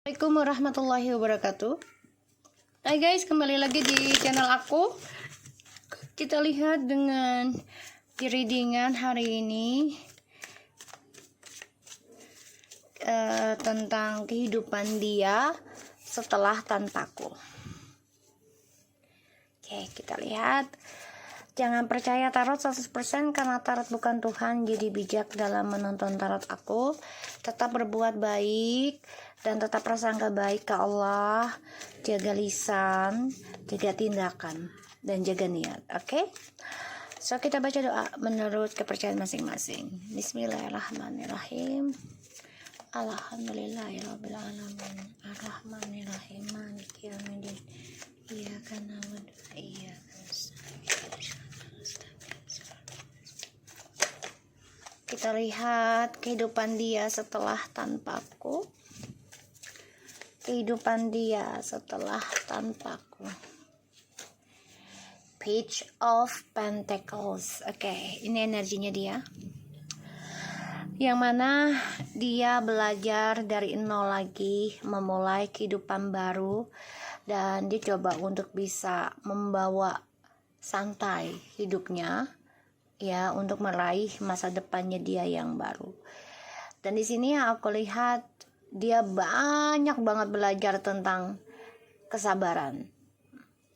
Assalamualaikum warahmatullahi wabarakatuh. Hai guys, kembali lagi di channel aku. Kita lihat dengan di readingan hari ini tentang kehidupan dia setelah tanpaku. Oke, kita lihat. Jangan percaya tarot 100% karena tarot bukan Tuhan. Jadi bijak dalam menonton tarot aku. Tetap berbuat baik dan tetap prasangka baik ke Allah. Jaga lisan, jaga tindakan, dan jaga niat. Oke? So kita baca doa menurut kepercayaan masing-masing. Bismillahirrahmanirrahim. Alhamdulillahirabbil alamin. Arrahmanirrahim. Maliki yaumiddin. Iyyaka na'budu wa iyyaka nasta'in. Kita lihat kehidupan dia setelah tanpaku. Kehidupan dia setelah tanpaku. Page of Pentacles. Oke, ini energinya dia. Yang mana dia belajar dari nol lagi, memulai kehidupan baru, dan dia coba untuk bisa membawa santai hidupnya, ya, untuk meraih masa depannya dia yang baru. Dan di sini aku lihat dia banyak banget belajar tentang kesabaran,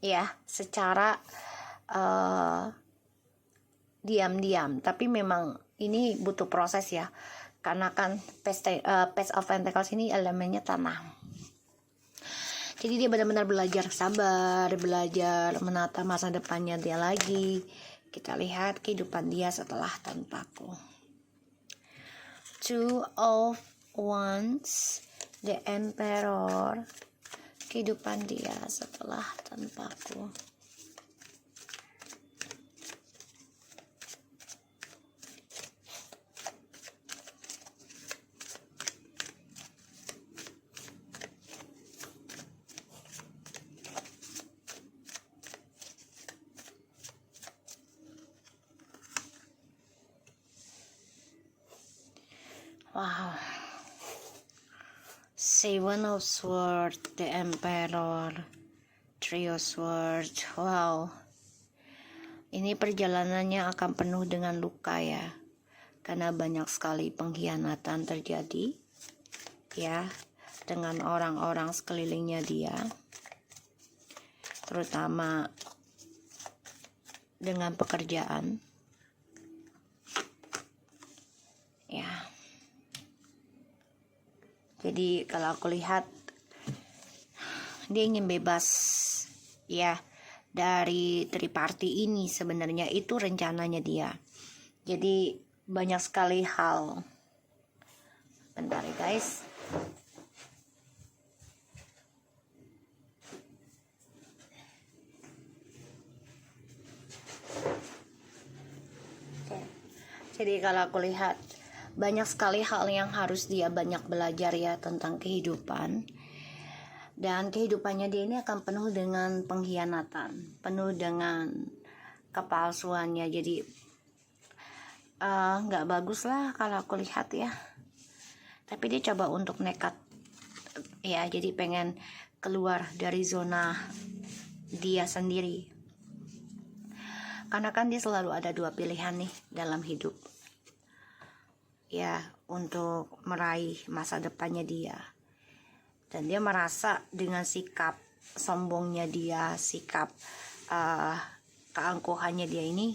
ya, secara diam-diam. Tapi memang ini butuh proses ya, karena kan Page of Pentacles ini elemennya tanah. Jadi dia benar-benar belajar sabar, belajar menata masa depannya dia lagi. Kita lihat kehidupan dia setelah tanpaku. Two of Wands, the Emperor. Kehidupan dia setelah tanpaku. Wow. Seven of Swords, the Emperor, Three of Swords. Wow. Ini perjalanannya akan penuh dengan luka ya. Karena banyak sekali pengkhianatan terjadi ya, dengan orang-orang sekelilingnya dia. Terutama dengan pekerjaan. Ya. Jadi kalau aku lihat dia ingin bebas ya dari triparty ini, sebenarnya itu rencananya dia. Jadi banyak sekali hal. Bentar ya guys. Oke. Jadi kalau aku lihat banyak sekali hal yang harus dia banyak belajar ya tentang kehidupan. Dan kehidupannya dia ini akan penuh dengan pengkhianatan, penuh dengan kepalsuannya. Jadi nggak bagus lah kalau aku lihat ya. Tapi dia coba untuk nekat ya, jadi pengen keluar dari zona dia sendiri. Karena kan dia selalu ada dua pilihan nih dalam hidup ya, untuk meraih masa depannya dia. Dan dia merasa dengan sikap sombongnya dia, sikap keangkuhannya dia ini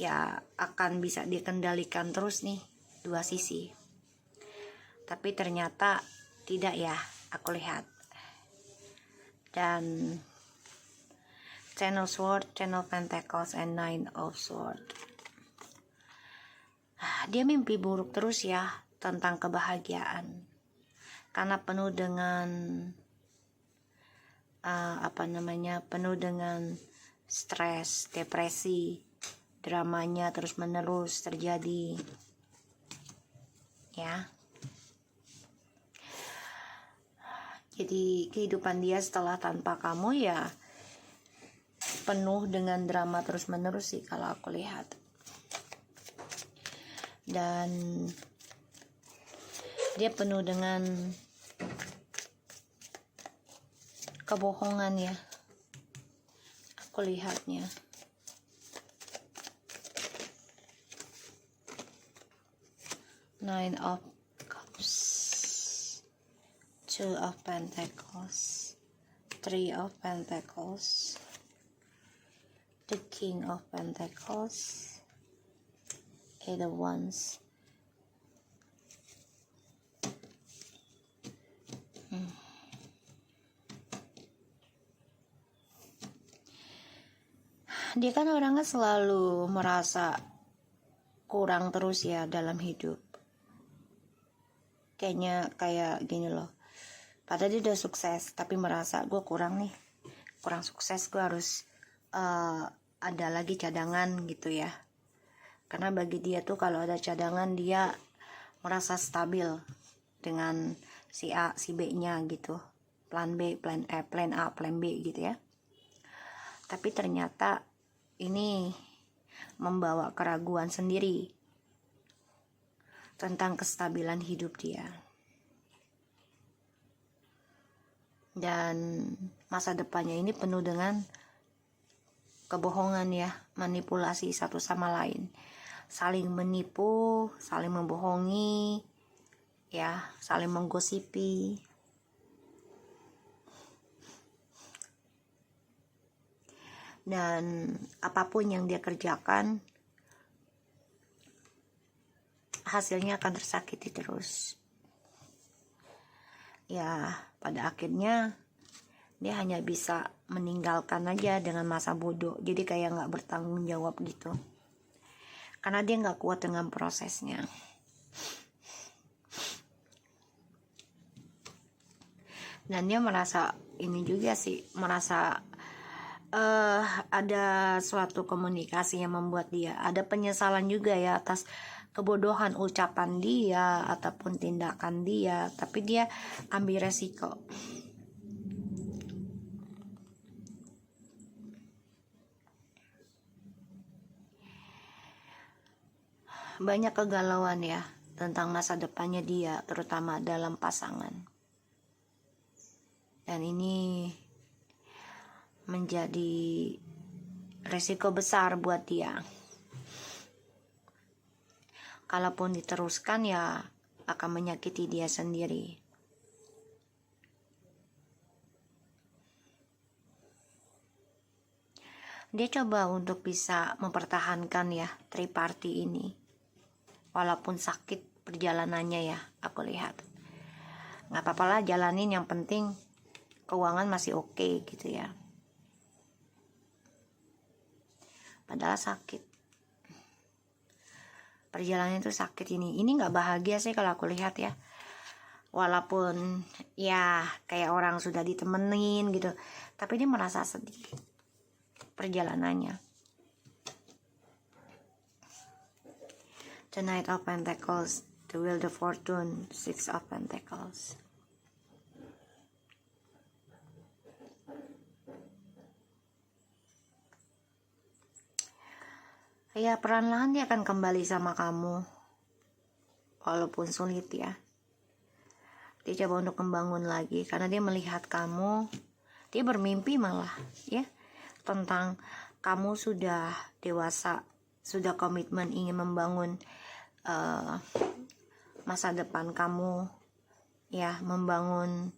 ya akan bisa dikendalikan terus nih dua sisi. Tapi ternyata tidak ya, aku lihat. Dan Ten of Swords, Ten of Pentacles, and Nine of Swords. Dia mimpi buruk terus ya tentang kebahagiaan, karena penuh dengan penuh dengan stres, depresi, dramanya terus menerus terjadi ya. Jadi kehidupan dia setelah tanpa kamu ya penuh dengan drama terus menerus sih kalau aku lihat. Dan dia penuh dengan kebohongan ya, aku lihatnya. Nine of Cups, Two of Pentacles, Three of Pentacles, the King of Pentacles, Eight of Wands. Dia kan orangnya selalu merasa kurang terus ya dalam hidup. Kayaknya kayak gini loh. Padahal dia udah sukses, tapi merasa gue kurang nih, kurang sukses, gue harus ada lagi cadangan gitu ya. Karena bagi dia tuh kalau ada cadangan dia merasa stabil dengan si A, si B-nya gitu. Plan B, plan A, plan B gitu ya. Tapi ternyata ini membawa keraguan sendiri tentang kestabilan hidup dia. Dan masa depannya ini penuh dengan kebohongan ya, manipulasi satu sama lain. Saling menipu, saling membohongi, ya, saling menggosipi. Dan apapun yang dia kerjakan, hasilnya akan tersakiti terus. Ya, pada akhirnya dia hanya bisa meninggalkan aja dengan masa bodoh. Jadi kayak gak bertanggung jawab gitu. Karena dia gak kuat dengan prosesnya. Dan dia merasa ini juga sih, merasa ada suatu komunikasi yang membuat dia ada penyesalan juga ya atas kebodohan ucapan dia ataupun tindakan dia, tapi dia ambil resiko. Banyak kegalauan ya tentang masa depannya dia, terutama dalam pasangan. Dan ini menjadi resiko besar buat dia. Kalaupun diteruskan ya akan menyakiti dia sendiri. Dia coba untuk bisa mempertahankan ya triparty ini. Walaupun sakit perjalanannya ya, aku lihat. Gak apa-apa lah, jalanin, yang penting keuangan masih oke gitu ya. Padahal sakit. Perjalanan itu sakit ini gak bahagia sih kalau aku lihat ya. Walaupun ya kayak orang sudah ditemenin gitu, tapi dia merasa sedih perjalanannya. The Knight of Pentacles, the Wheel of Fortune, Six of Pentacles. Ya, perlahan-lahan dia akan kembali sama kamu, walaupun sulit ya. Dia coba untuk membangun lagi karena dia melihat kamu, dia bermimpi malah ya tentang kamu sudah dewasa, sudah komitmen ingin membangun masa depan kamu ya, membangun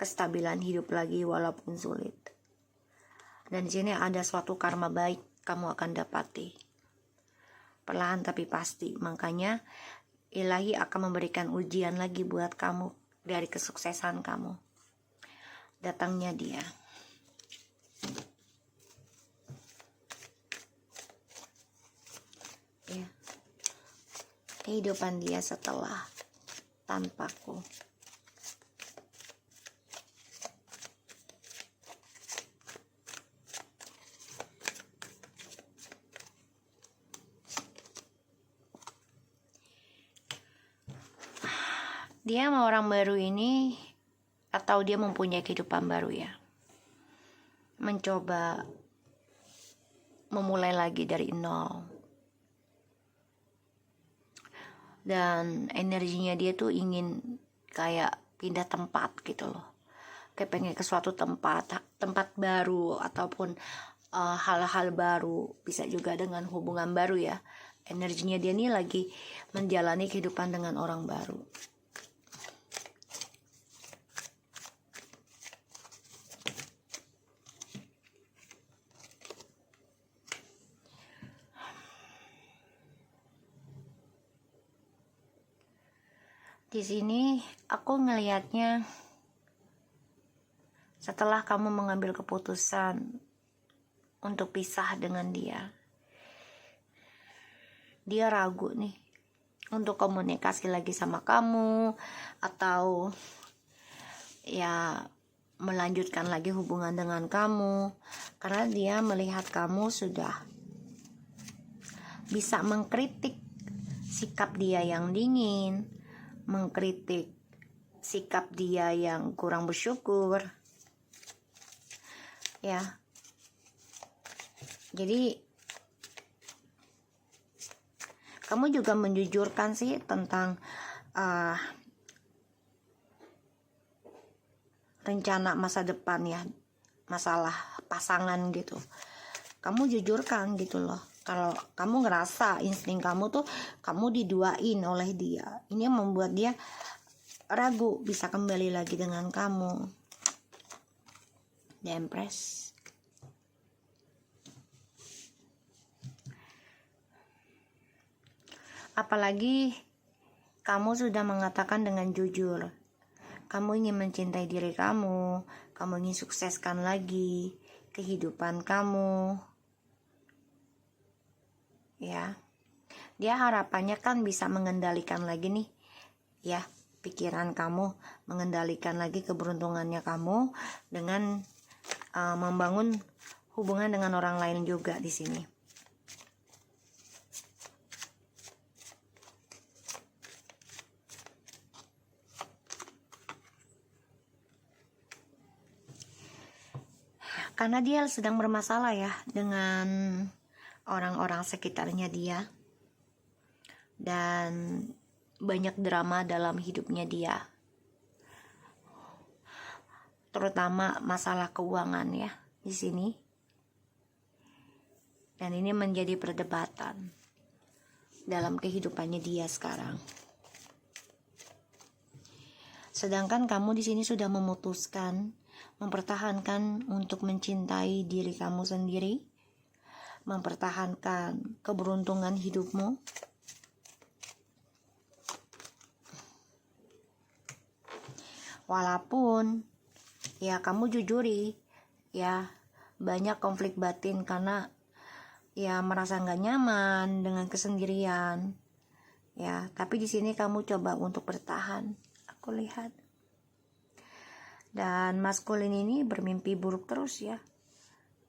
kestabilan hidup lagi walaupun sulit. Dan di sini ada suatu karma baik kamu akan dapati, perlahan tapi pasti. Makanya ilahi akan memberikan ujian lagi buat kamu dari kesuksesan kamu. Datangnya dia. Ya. Kehidupan dia setelah tanpaku. Dia sama orang baru ini, atau dia mempunyai kehidupan baru ya, mencoba memulai lagi dari nol. Dan energinya dia tuh ingin kayak pindah tempat gitu loh. kayak pengen ke suatu tempat baru ataupun hal-hal baru, bisa juga dengan hubungan baru ya. Energinya dia nih lagi menjalani kehidupan dengan orang baru. Di sini aku ngelihatnya setelah kamu mengambil keputusan untuk pisah dengan dia ragu nih untuk komunikasi lagi sama kamu atau ya melanjutkan lagi hubungan dengan kamu, karena dia melihat kamu sudah bisa mengkritik sikap dia yang dingin, mengkritik sikap dia yang kurang bersyukur ya. Jadi kamu juga menjujurkan sih tentang rencana masa depan ya, masalah pasangan gitu. Kamu jujurkan gitu loh, kalau kamu ngerasa insting kamu tuh kamu diduain oleh dia. Ini yang membuat dia ragu bisa kembali lagi dengan kamu. The Empress. Apalagi kamu sudah mengatakan dengan jujur, kamu ingin mencintai diri kamu ingin sukseskan lagi kehidupan kamu ya. Dia harapannya kan bisa mengendalikan lagi nih ya pikiran kamu, mengendalikan lagi keberuntungannya kamu dengan membangun hubungan dengan orang lain juga di sini. Karena dia sedang bermasalah ya dengan orang-orang sekitarnya dia, dan banyak drama dalam hidupnya dia, terutama masalah keuangan ya di sini. Dan ini menjadi perdebatan dalam kehidupannya dia sekarang. Sedangkan kamu di sini sudah memutuskan mempertahankan untuk mencintai diri kamu sendiri, mempertahankan keberuntungan hidupmu. Walaupun ya kamu jujuri ya banyak konflik batin karena ya merasa nggak nyaman dengan kesendirian ya, tapi di sini kamu coba untuk bertahan, aku lihat. Dan maskulin ini bermimpi buruk terus ya.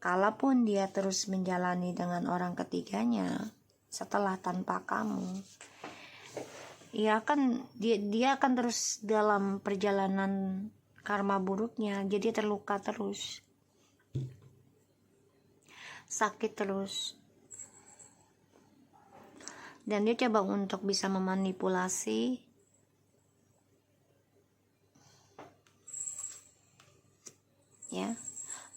Kalaupun dia terus menjalani dengan orang ketiganya setelah tanpa kamu, ya kan dia akan terus dalam perjalanan karma buruknya. Jadi terluka terus, sakit terus, dan dia coba untuk bisa memanipulasi ya,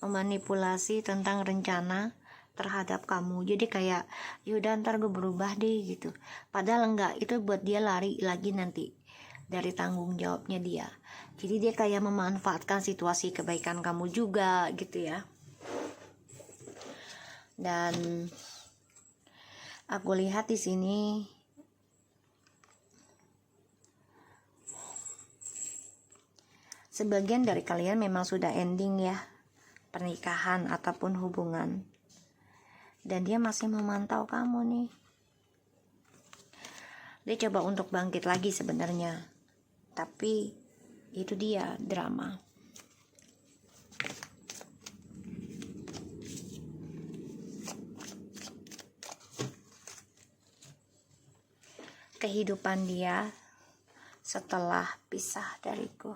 memanipulasi tentang rencana terhadap kamu. Jadi kayak yaudah ntar gue berubah deh gitu, padahal enggak, itu buat dia lari lagi nanti dari tanggung jawabnya dia. Jadi dia kayak memanfaatkan situasi kebaikan kamu juga gitu ya. Dan aku lihat di sini sebagian dari kalian memang sudah ending ya pernikahan ataupun hubungan, dan dia masih memantau kamu nih. Dia coba untuk bangkit lagi sebenarnya, tapi itu dia drama. Kehidupan dia setelah pisah dariku.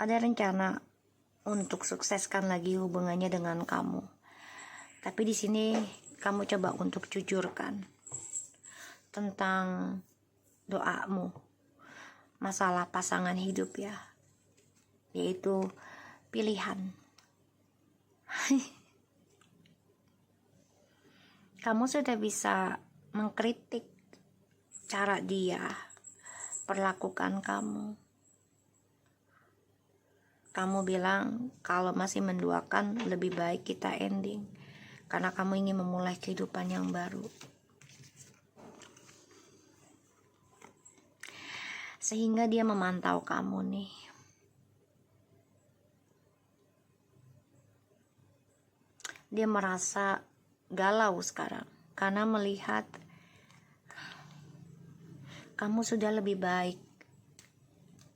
Ada rencana untuk sukseskan lagi hubungannya dengan kamu. Tapi di sini kamu coba untuk jujurkan tentang doamu, masalah pasangan hidup ya, yaitu pilihan. Kamu sudah bisa mengkritik cara dia perlakukan kamu. Kamu bilang kalau masih menduakan lebih baik kita ending, karena kamu ingin memulai kehidupan yang baru. Sehingga dia memantau kamu nih. Dia merasa galau sekarang karena melihat kamu sudah lebih baik,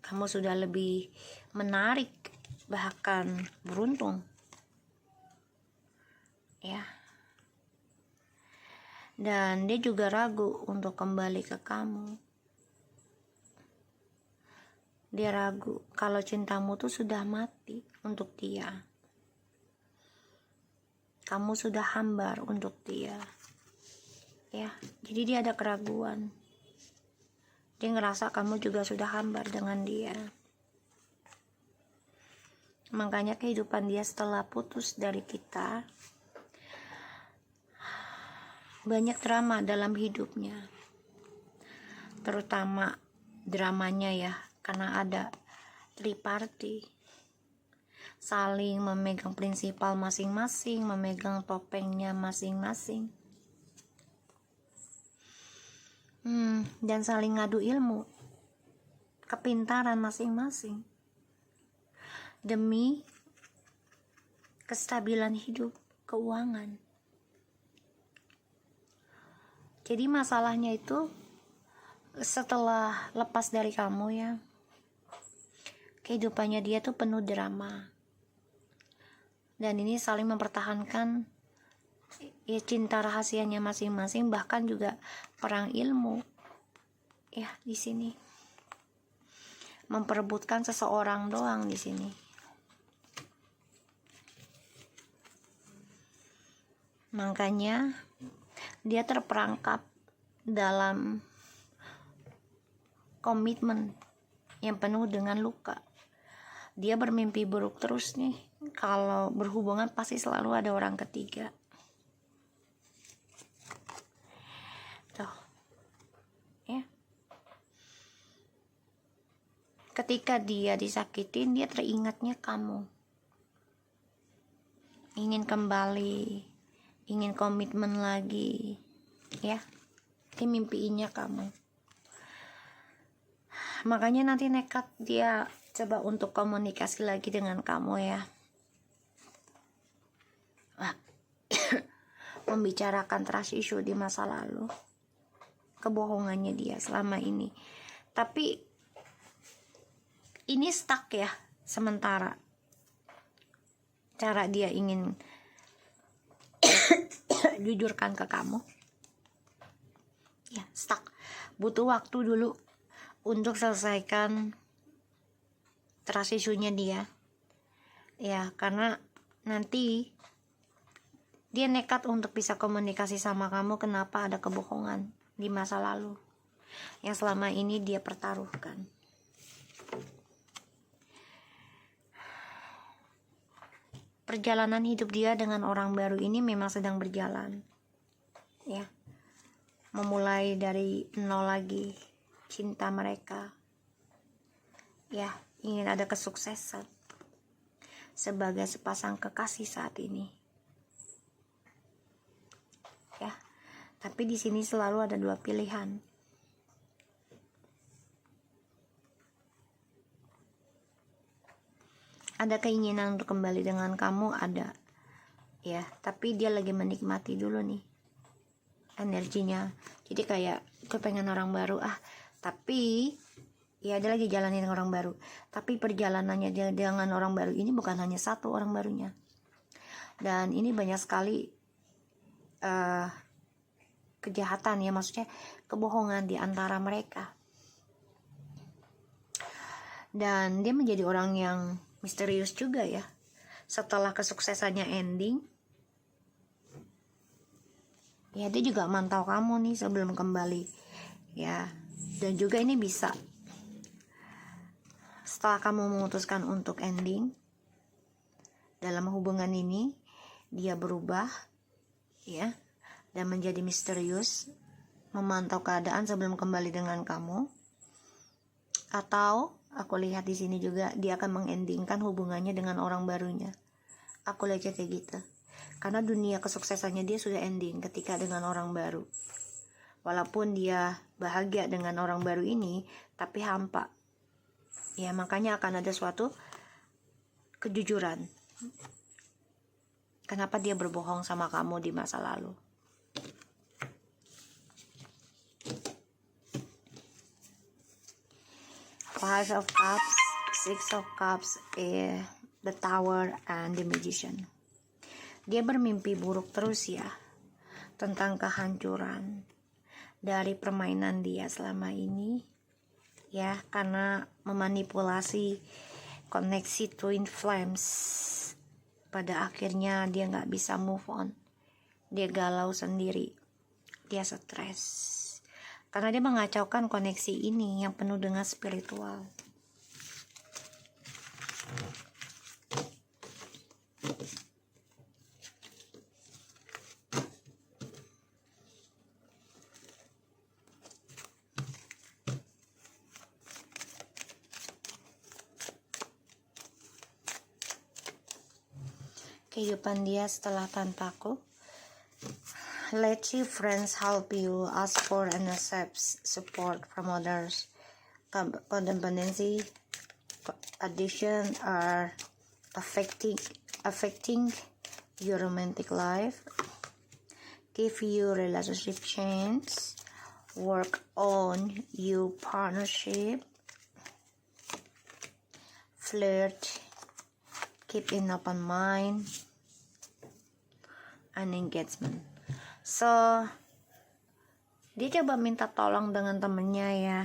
kamu sudah lebih menarik, bahkan beruntung ya. Dan dia juga ragu untuk kembali ke kamu. Dia ragu kalau cintamu tuh sudah mati untuk dia. Kamu sudah hambar untuk dia ya. Jadi dia ada keraguan. Dia ngerasa kamu juga sudah hambar dengan dia. Makanya kehidupan dia setelah putus dari kita, banyak drama dalam hidupnya. Terutama dramanya ya, karena ada triparty. Saling memegang prinsipal masing-masing, memegang topengnya masing-masing. Dan saling ngadu ilmu, kepintaran masing-masing. Demi kestabilan hidup, keuangan. Jadi masalahnya itu setelah lepas dari kamu ya, kehidupannya dia tuh penuh drama. Dan ini saling mempertahankan ya cinta rahasianya masing-masing, bahkan juga perang ilmu ya di sini. Memperebutkan seseorang doang di sini. Makanya dia terperangkap dalam komitmen yang penuh dengan luka. Dia bermimpi buruk terus nih. Kalau berhubungan pasti selalu ada orang ketiga. Tuh. Ya. Ketika dia disakitin, dia teringatnya kamu. Ingin kembali, ingin komitmen lagi, ya. Dia mimpiinnya kamu. Makanya nanti nekat dia coba untuk komunikasi lagi dengan kamu ya. Membicarakan trust issue di masa lalu, kebohongannya dia selama ini. Tapi ini stuck ya sementara. Cara dia ingin jujurkan ke kamu ya stuck. Butuh waktu dulu untuk selesaikan trust issue-nya dia ya, karena nanti dia nekat untuk bisa komunikasi sama kamu. Kenapa ada kebohongan di masa lalu yang selama ini dia pertaruhkan. Perjalanan hidup dia dengan orang baru ini memang sedang berjalan ya, memulai dari nol lagi cinta mereka ya. Ingin ada kesuksesan sebagai sepasang kekasih saat ini ya. Tapi di sini selalu ada dua pilihan. Ada keinginan untuk kembali dengan kamu, ada ya, tapi dia lagi menikmati dulu nih energinya. Jadi kayak gue pengen orang baru tapi ya dia lagi jalanin orang baru. Tapi perjalanannya dia dengan orang baru ini bukan hanya satu orang barunya, dan ini banyak sekali kejahatan ya, maksudnya kebohongan di antara mereka. Dan dia menjadi orang yang misterius juga ya. Setelah kesuksesannya ending ya, dia juga mantau kamu nih sebelum kembali ya. Dan juga ini bisa setelah kamu memutuskan untuk ending dalam hubungan ini, dia berubah ya dan menjadi misterius, memantau keadaan sebelum kembali dengan kamu. Atau aku lihat di sini juga dia akan mengendingkan hubungannya dengan orang barunya. Aku lihatnya kayak gitu. Karena dunia kesuksesannya dia sudah ending ketika dengan orang baru. Walaupun dia bahagia dengan orang baru ini, tapi hampa. Ya, makanya akan ada suatu kejujuran. Kenapa dia berbohong sama kamu di masa lalu? Five of Cups, Six of Cups, the Tower, and the Magician. Dia bermimpi buruk terus ya, tentang kehancuran dari permainan dia selama ini, ya, karena memanipulasi koneksi twin flames. Pada akhirnya dia nggak bisa move on, dia galau sendiri, dia stres. Karena dia mengacaukan koneksi ini yang penuh dengan spiritual. Kehidupan dia setelah tanpaku. Let your friends help you, ask for and accept support from others. Codependency, addiction are affecting your romantic life. Give your relationship chance. Work on your partnership. Flirt. Keep an open mind. And engagement. So, dia coba minta tolong dengan temennya ya,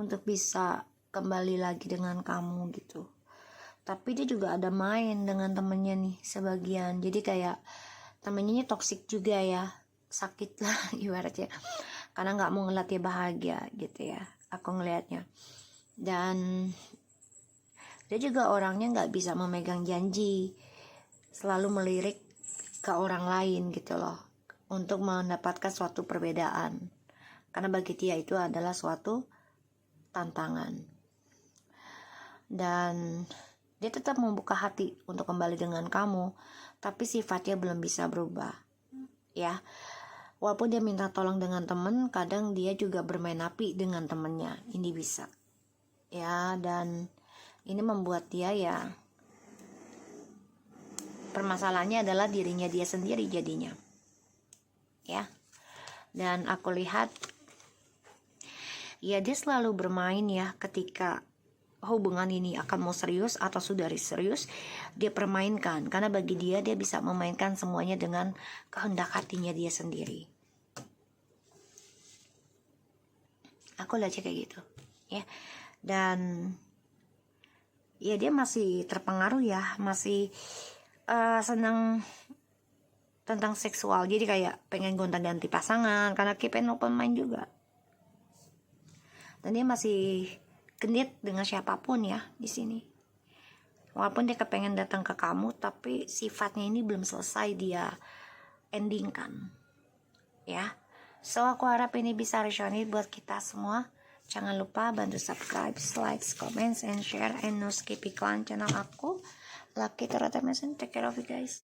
untuk bisa kembali lagi dengan kamu gitu. Tapi dia juga ada main dengan temennya nih sebagian. Jadi kayak temennya ini toksik juga ya, sakit lah ibaratnya. Karena nggak mau ngeliat dia bahagia gitu ya. Aku ngelihatnya. Dan dia juga orangnya nggak bisa memegang janji, selalu melirik ke orang lain gitu loh, untuk mendapatkan suatu perbedaan. Karena bagi dia itu adalah suatu tantangan. Dan dia tetap membuka hati untuk kembali dengan kamu, tapi sifatnya belum bisa berubah. Ya, walaupun dia minta tolong dengan temen, kadang dia juga bermain api dengan temennya. Ini bisa. Ya, dan ini membuat dia ya, permasalahannya adalah dirinya dia sendiri jadinya. Ya. Dan aku lihat ya dia selalu bermain ya ketika hubungan ini akan mau serius atau sudah serius, dia permainkan. Karena bagi dia bisa memainkan semuanya dengan kehendak hatinya dia sendiri. Aku lihat kayak gitu. Ya. Dan ya dia masih terpengaruh ya, masih senang tentang seksual. Jadi kayak pengen gonta-ganti pasangan karena keep an open mind juga. Dan dia masih genit dengan siapapun ya di sini. Walaupun dia kepengen datang ke kamu, tapi sifatnya ini belum selesai dia endingkan. Ya. So aku harap ini bisa resonate buat kita semua. Jangan lupa bantu subscribe, like, comments, and share, and no skip iklan channel aku. Lucky Tarot Mason, take care of you guys.